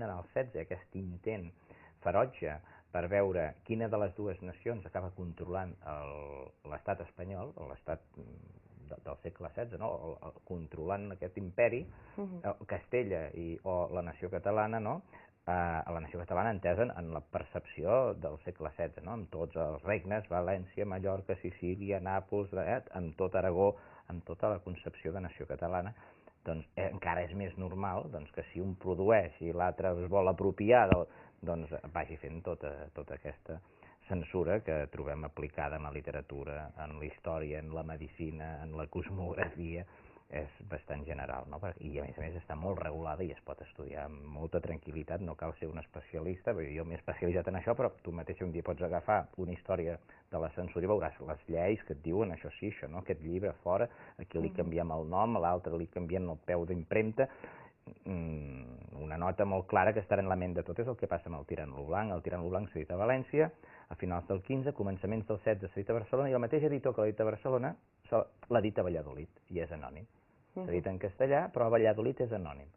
en el 16 aquest intent ferotge per veure quina de les dues nacions acaba controlant l'estat espanyol, l'estat del segle XVI, no? Controlant aquest imperi, Castella o la nació catalana, no? La nació catalana entesa en la percepció del segle XVI, no? Amb tots els regnes, València, Mallorca, Sicília, Nàpols, amb tot Aragó, amb tota la concepció de nació catalana, doncs encara és més normal que si un produeix i l'altre es vol apropiar, doncs vagi fent tota aquesta censura que trobem aplicada en la literatura, en la història, en la medicina, en la cosmografia, és bastant general, no? I a més està molt regulada i es pot estudiar amb molta tranquil·litat, no cal ser un especialista, perquè jo m'he especialitzat en això, però tu mateix un dia pots agafar una història de la censura i veuràs les lleis que et diuen això sí, això no, aquest llibre fora, aquí li canviem el nom, a l'altre li canviem el peu d'impremta. Una nota molt clara que estarà en la ment de tot és el que passa amb el Tirant lo Blanc. El Tirant lo Blanc s'ha dit a València, a finals del 15, començaments del 16 s'ha dit a Barcelona, i el mateix editor que l'ha dit a Barcelona l'ha dit a Valladolid, i és anònim. S'ha dit en castellà, però a Valladolid és anònim.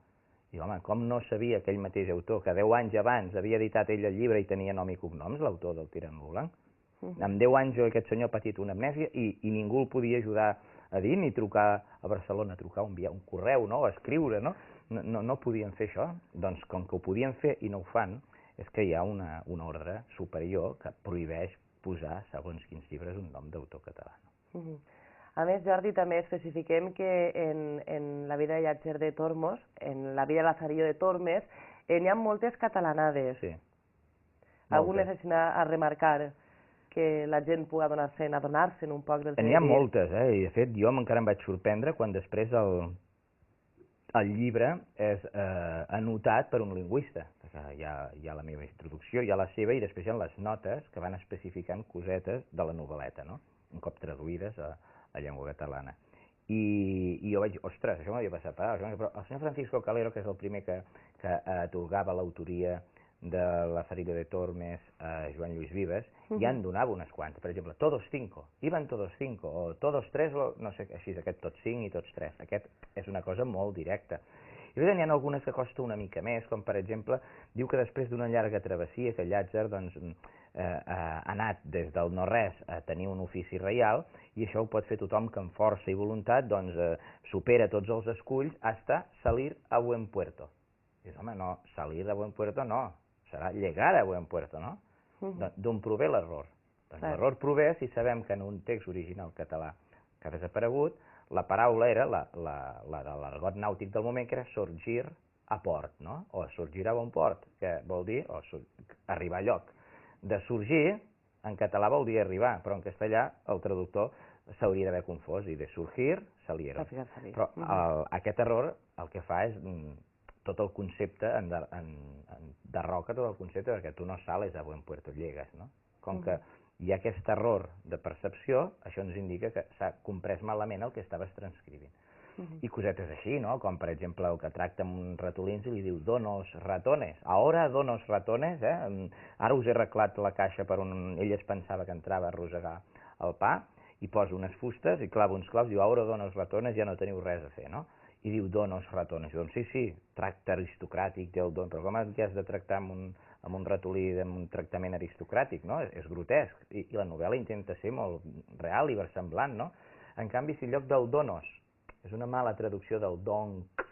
I home, com no sabia aquell mateix autor que 10 anys abans havia editat ell el llibre i tenia nom i cognoms, l'autor del Tirant lo Blanc? Amb 10 anys aquest senyor ha patit una amnèsia i ningú el podia ajudar a dir, ni trucar a Barcelona, trucar, enviar un correu, no? Escriure, no? No podien fer això. Doncs com que ho podien fer i no ho fan, és que hi ha una ordre superior que prohibeix posar, segons quins llibres, un nom d'autor català. A més, Jordi, també especifiquem que en la vida de Llàtzer de Tormos, en la vida de Lazarillo de Tormes, n'hi ha moltes catalanades. Sí. Algunes així a remarcar que la gent pugui adonar-se'n un poc del que n'hi ha moltes, i de fet jo encara em vaig sorprendre quan després el llibre és anotat per un lingüista. Hi ha la meva introducció, hi ha la seva, i després hi ha les notes que van especificant cosetes de la novel·leta, no? Un cop traduïdes a llengua catalana. I jo vaig dir, ostres, això m'havia passat per alt. Però el senyor Francisco Calero, que és el primer que atorgava l'autoria de Lazarillo de Tormes a Joan Lluís Vives, ja en donava unes quantes. Per exemple, Todos cinco, iban todos cinco, o todos tres, no sé, així, aquest tots cinc i tots tres. Aquest és una cosa molt directa. I n'hi ha algunes que costa una mica més, com per exemple, diu que després d'una llarga travessia que Llàtzer ha anat des del no-res a tenir un ofici reial, i això ho pot fer tothom que amb força i voluntat supera tots els esculls hasta salir a buen puerto. Dius, home, no, salir a buen puerto no, serà llegar a buen puerto, no? D'on prové l'error? L'error prové si sabem que en un text original català que ha desaparegut, la paraula era la de l'argot nàutic del moment, que era sorgir a port, no? O sorgir a bon port, que vol dir arribar a lloc. De sorgir, en català vol dir arribar, però en castellà el traductor s'hauria d'haver confós, i de surgir, salieron. Però aquest error el que fa és tot el concepte, derroca tot el concepte, perquè tu no sales a buen puerto, llegues, no? Com que hi ha aquest error de percepció, això ens indica que s'ha comprès malament el que estaves transcrivint. I cosetes així, no? Com per exemple el que tracta amb uns ratolins i li diu donos ratones, ahora donos ratones, ara us he arreglat la caixa per on ell es pensava que entrava a arrossegar el pa, i posa unes fustes i clava uns claus, diu ahora donos ratones, ja no teniu res a fer, no? I diu donos ratones, doncs sí, tracte aristocràtic del don, però com que has de tractar amb un ratolí amb un tractament aristocràtic, no? És grotesc, i la novel·la intenta ser molt real i versemblant, no? En canvi, si en lloc del donos és una mala traducció del donks,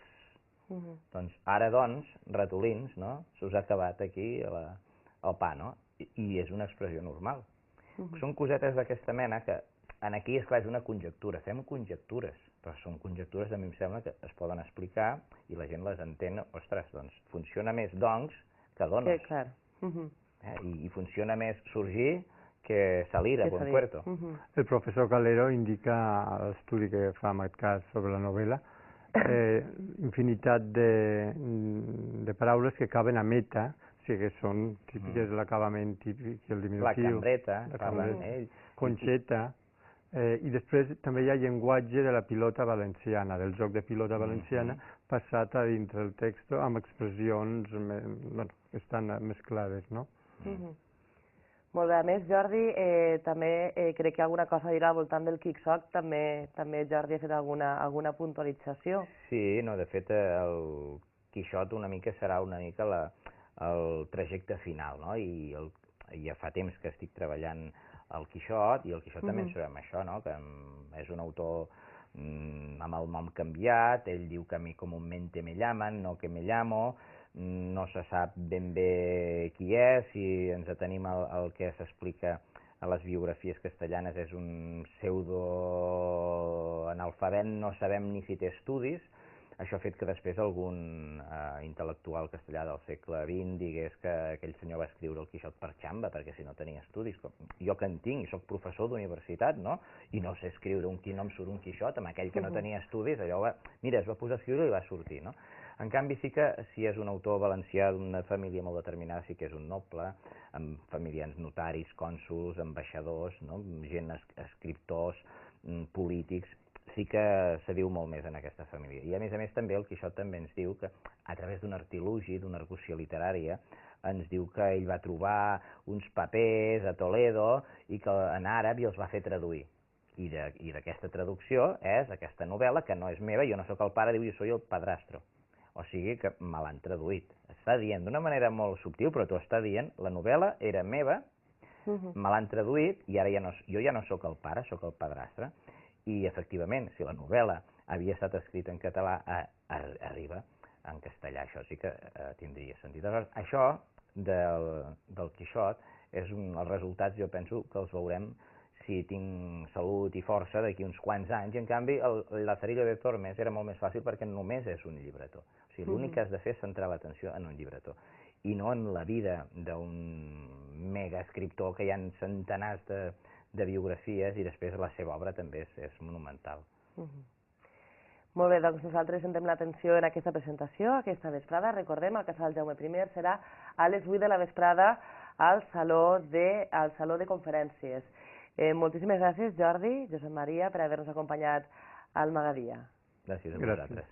doncs ara doncs, ratolins, no? S'us ha acabat aquí el pa, no? I és una expressió normal. Són cosetes d'aquesta mena que aquí, esclar, és una conjectura, fem conjectures, però són conjectures, a mi em sembla, que es poden explicar i la gent les entén, ostres, doncs funciona més donks que donos. Sí, clar. I funciona més sorgir que salir a buen puerto. El professor Calero indica a l'estudi que fa en aquest cas sobre la novel·la infinitat de paraules que acaben a meta, o sigui que són típiques de l'acabament típic, el diminutiu. La cambreta, parlen ells. Conxeta. I després també hi ha llenguatge de la pilota valenciana, del joc de pilota valenciana, passat a dintre del text amb expressions que estan més clares, no? Molt bé, a més, Jordi, també crec que alguna cosa dirà al voltant del Quixoc, també Jordi ha fet alguna puntualització. Sí, no, de fet, el Quixot una mica serà una mica el trajecte final, no? I ja fa temps que estic treballant el Quixot, i el Quixot també ens trobem això, no? Que és un autor amb el nom canviat, ell diu que a mi comúnmente me llaman, no que me llamo, no se sap ben bé qui és, si ens atenim al que s'explica a les biografies castellanes és un pseudo-analfabet, no sabem ni si té estudis. Això ha fet que després algun intel·lectual castellà del segle XX digués que aquell senyor va escriure el Quixot per xamba, perquè si no tenia estudis. Jo que en tinc, i soc professor d'universitat, no? I no sé escriure quin nom surt un Quixot, amb aquell que no tenia estudis, allò mira, es va posar a escriure i va sortir, no? En canvi, sí que si és un autor valencià d'una família molt determinada, sí que és un noble, amb familiars notaris, cònsols, ambaixadors, no? Gent, escriptors, polítics, sí que se diu molt més en aquesta família. I a més també el Quixot també ens diu que a través d'un artilugi, d'una argució literària, ens diu que ell va trobar uns papers a Toledo i que en àrab i els va fer traduir. I d'aquesta traducció és aquesta novel·la, que no és meva, jo no sóc el pare, diu jo soy el padrastro. O sigui que me l'han traduït. Està dient d'una manera molt subtil, però t'ho està dient, la novel·la era meva, me l'han traduït i ara jo ja no sóc el pare, sóc el padrastre. I efectivament, si la novel·la havia estat escrita en català, arriba en castellà, això sí que tindria sentit. Aleshores, això del Quixot és els resultats, jo penso que els veurem si tinc salut i força d'aquí uns quants anys. En canvi, el Lazarillo de Tormes era molt més fàcil perquè només és un llibretó. O sigui, l'únic que has de fer és centrar l'atenció en un llibretó i no en la vida d'un mega escriptor que hi ha centenars de biografies i després la seva obra també és monumental. Molt bé, doncs nosaltres centrem l'atenció en aquesta presentació, aquesta vesprada. Recordem, el Casal Jaume I serà a les 8 de la vesprada al Saló de Conferències. Moltíssimes gràcies, Jordi, Josep Maria, per haver-nos acompanyat al Magadia. Gràcies a vosaltres.